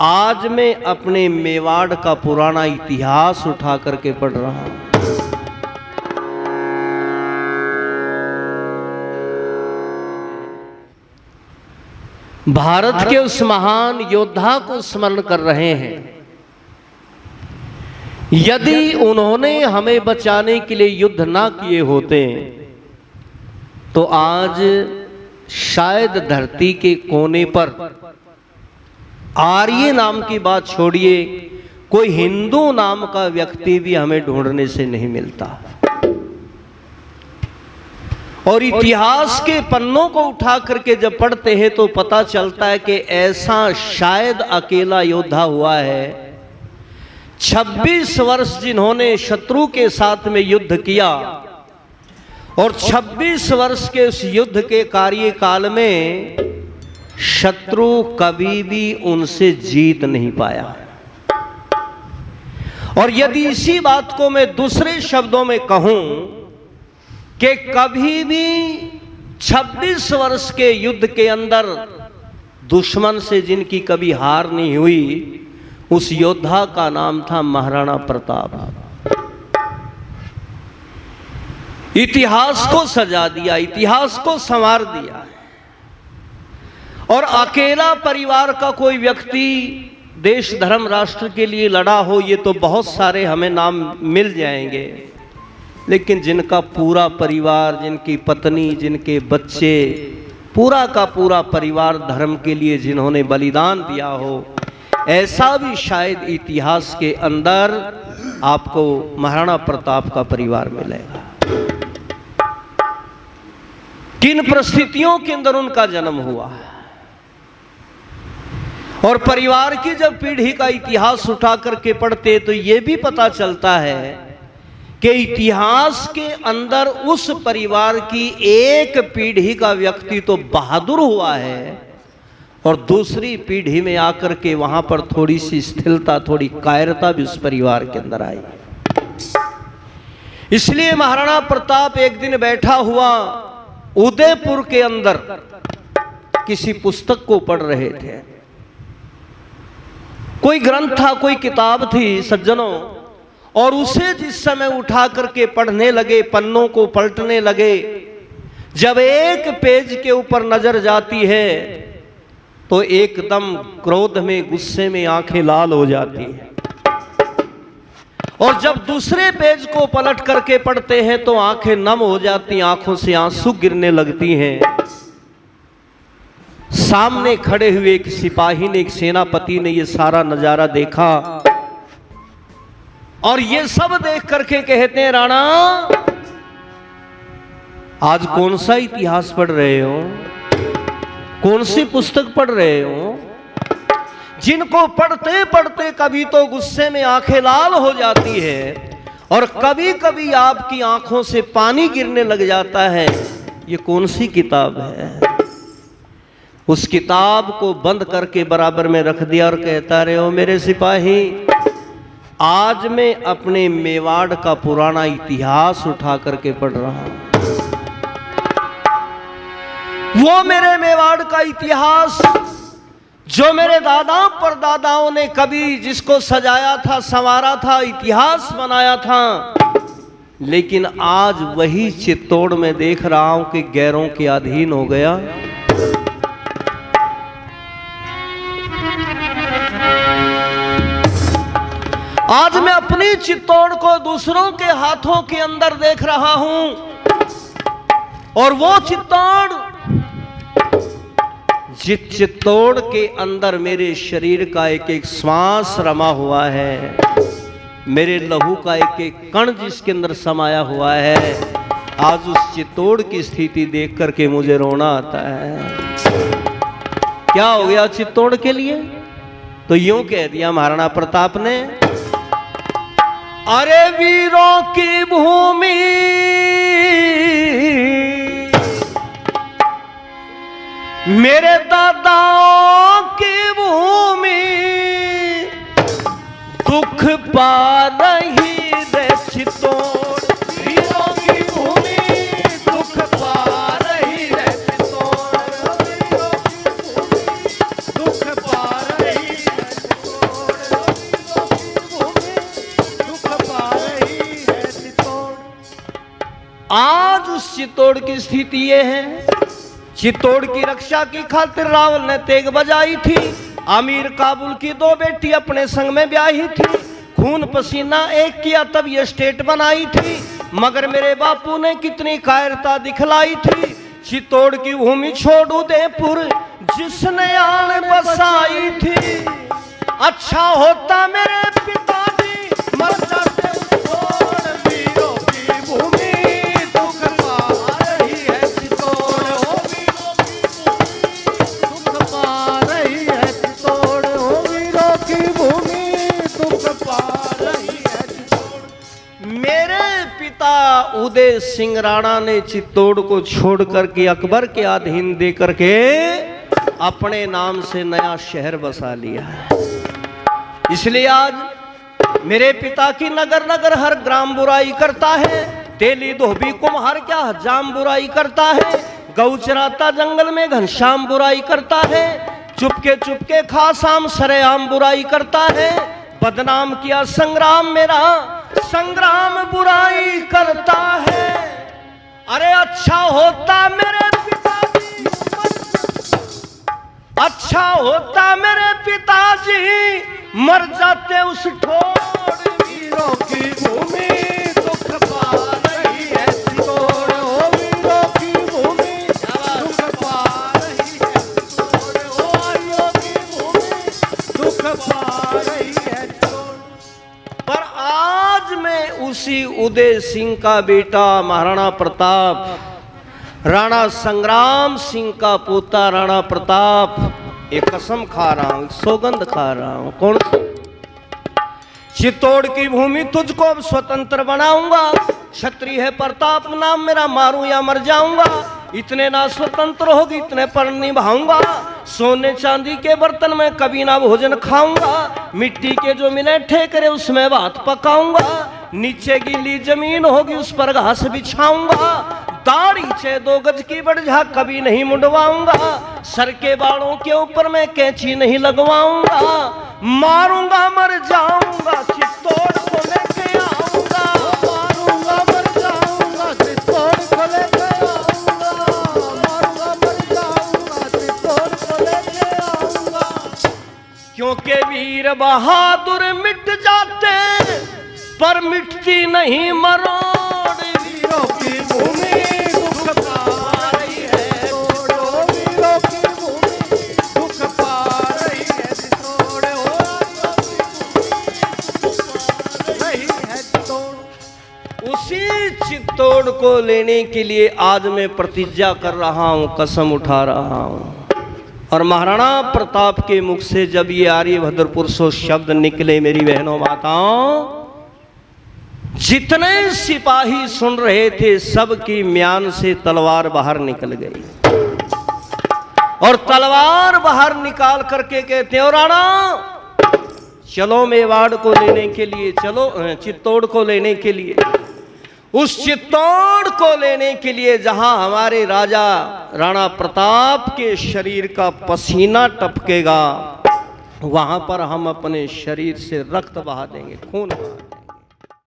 आज मैं अपने मेवाड़ का पुराना इतिहास उठा करके पढ़ रहा हूं। भारत के उस महान योद्धा को स्मरण कर रहे हैं। यदि उन्होंने हमें बचाने के लिए युद्ध ना किए होते तो आज शायद धरती के कोने पर, आर्य नाम की बात छोड़िए, कोई हिंदू नाम का व्यक्ति भी हमें ढूंढने से नहीं मिलता। और इतिहास के पन्नों को उठा करके जब पढ़ते हैं तो पता चलता है कि ऐसा शायद अकेला योद्धा हुआ है 26 वर्ष जिन्होंने शत्रु के साथ में युद्ध किया, और 26 वर्ष के उस युद्ध के कार्यकाल में शत्रु कभी भी उनसे जीत नहीं पाया। और यदि इसी बात को मैं दूसरे शब्दों में कहूं कि कभी भी 26 वर्ष के युद्ध के अंदर दुश्मन से जिनकी कभी हार नहीं हुई, उस योद्धा का नाम था महाराणा प्रताप। इतिहास को सजा दिया, इतिहास को संवार दिया। और अकेला परिवार का कोई व्यक्ति देश धर्म राष्ट्र के लिए लड़ा हो, ये तो बहुत सारे हमें नाम मिल जाएंगे, लेकिन जिनका पूरा परिवार, जिनकी पत्नी, जिनके बच्चे, पूरा का पूरा परिवार धर्म के लिए जिन्होंने बलिदान दिया हो, ऐसा भी शायद इतिहास के अंदर आपको महाराणा प्रताप का परिवार मिलेगा। किन परिस्थितियों के अंदर उनका जन्म हुआ है। और परिवार की जब पीढ़ी का इतिहास उठा करके पढ़ते तो यह भी पता चलता है कि इतिहास के अंदर उस परिवार की एक पीढ़ी का व्यक्ति तो बहादुर हुआ है, और दूसरी पीढ़ी में आकर के वहां पर थोड़ी सी स्थिरता, थोड़ी कायरता भी उस परिवार के अंदर आई। इसलिए महाराणा प्रताप एक दिन बैठा हुआ उदयपुर के अंदर किसी पुस्तक को पढ़ रहे थे। कोई ग्रंथ था, कोई किताब थी सज्जनों, और उसे जिस समय उठा करके पढ़ने लगे, पन्नों को पलटने लगे, जब एक पेज के ऊपर नजर जाती है तो एकदम क्रोध में, गुस्से में आंखें लाल हो जाती हैं। और जब दूसरे पेज को पलट करके पढ़ते हैं तो आंखें नम हो जाती, आंखों से आंसू गिरने लगती हैं। सामने खड़े हुए एक सिपाही ने, एक सेनापति ने ये सारा नजारा देखा, और ये सब देख करके कहते हैं, राणा आज कौन सा इतिहास पढ़ रहे हो, कौन सी पुस्तक पढ़ रहे हो, जिनको पढ़ते पढ़ते कभी तो गुस्से में आंखें लाल हो जाती है और कभी कभी आपकी आंखों से पानी गिरने लग जाता है, ये कौन सी किताब है। उस किताब को बंद करके बराबर में रख दिया और कहता रहे, हो मेरे सिपाही, आज मैं अपने मेवाड़ का पुराना इतिहास उठा करके पढ़ रहा हूं। वो मेरे मेवाड़ का इतिहास जो मेरे दादा परदादाओं ने कभी जिसको सजाया था, संवारा था, इतिहास बनाया था, लेकिन आज वही चित्तौड़ में देख रहा हूं कि गैरों के अधीन हो गया। आज मैं अपनी चित्तौड़ को दूसरों के हाथों के अंदर देख रहा हूं, और वो चित्तौड़ जिस चित्तौड़ के अंदर मेरे शरीर का एक एक श्वास रमा हुआ है, मेरे लहू का एक एक कण जिसके अंदर समाया हुआ है, आज उस चित्तौड़ की स्थिति देख करके मुझे रोना आता है। क्या हो गया चित्तौड़ के लिए? तो यूं कह दिया महाराणा प्रताप ने, अरे वीरों की भूमि, मेरे दादाओं की भूमि, दुख पा रही रे चित्तौड़, वीरों की भूमि, दुख पा रही रे चित्तौड़, वीरों की भूमि, दुख पा रही रे। चित्तौड़ की स्थिति ये है, चित्तौड़ की रक्षा की खातिर रावल ने तेग बजाई थी। अमीर काबुल की 2 बेटी अपने संग में ब्याही थी, खून पसीना एक किया तब ये स्टेट बनाई थी। मगर मेरे बापू ने कितनी कायरता दिखलाई थी। चित्तौड़ की भूमि छोड़ उदयपुर जिसने आन बसाई थी। अच्छा होता मेरे पिताजी मर जाते चित्तौड़ वीरों की भूमि, दुख पा रही है चित्तौड़, हो वीरों की भूमि, दुख पा रही है चित्तौड़, हो वीरों की भूमि, दुख पा रही है चित्तौड़। मेरे पिता उदय सिंह राणा ने चित्तौड़ को छोड़ करके अकबर के अधीन दे करके अपने नाम से नया शहर बसा लिया है। इसलिए आज मेरे पिता की नगर नगर हर ग्राम बुराई करता है, तेली धोबी कुम्हार क्या हजाम बुराई करता है, गौ चराता जंगल में घनश्याम बुराई करता है, चुपके खासाम सरेआम बुराई करता है, बदनाम किया संग्राम मेरा संग्राम बुराई करता है। अरे अच्छा होता मेरे पिताजी, अच्छा होता मेरे पिताजी मर जाते उस ठोड़ वीरों की भूमि, दुख पा रही है चित्तौड़, हो वीरों की भूमि, दुख पा रही है चित्तौड़, हो वीरों की भूमि, दुख पा रही है चित्तौड़। पर आज मैं उसी उदय सिंह का बेटा महाराणा प्रताप, राणा संग्राम सिंह का पोता राणा प्रताप एक कसम खा रहा हूं, सौगंध खा रहा हूं। कौन सी? चित्तौड़ की भूमि तुझको अब स्वतंत्र बनाऊंगा, क्षत्रिय है प्रताप नाम मेरा, मारूं या मर जाऊंगा, इतने ना स्वतंत्र होगी इतने पर निभाऊंगा। सोने चांदी के बर्तन में कभी ना भोजन खाऊंगा, मिट्टी के जो मिले ठेकरे उसमें भात पकाऊंगा, नीचे गीली जमीन होगी उस पर घास बिछाऊंगा, दाढ़ी से 2 गज की बढ़झा कभी नहीं मुंडवाऊंगा, सर के बालों के ऊपर मैं कैंची नहीं लगवाऊंगा, मारूंगा मर जाऊंगा चित्तौड़ को लेके आऊंगा, मारूंगा मर जाऊंगा चित्तौड़ को लेके आऊंगा, मारूंगा मर जाऊंगा चित्तौड़ को लेके आऊंगा। क्योंकि वीर बहादुर मिट जाते पर मिटती नहीं मरोड़ वीरों की भूमि, दुख पा रही है चित्तौड़, वीरों की भूमि, दुख पा रही है चित्तौड़, हो रही है चित्तौड़। उसी चित्तौड़ को लेने के लिए आज मैं प्रतिज्ञा कर रहा हूं, कसम उठा रहा हूं। और महाराणा प्रताप के मुख से जब ये आर्यभद्र पुरुषों शब्द निकले मेरी बहनों माताओं, जितने सिपाही सुन रहे थे सबकी म्यान से तलवार बाहर निकल गई। और तलवार बाहर निकाल करके कहते हैं, राणा चलो मेवाड़ को लेने के लिए, चलो चित्तौड़ को लेने के लिए, उस चित्तौड़ को लेने के लिए जहां हमारे राजा राणा प्रताप के शरीर का पसीना टपकेगा वहां पर हम अपने शरीर से रक्त बहा देंगे, खून बहा।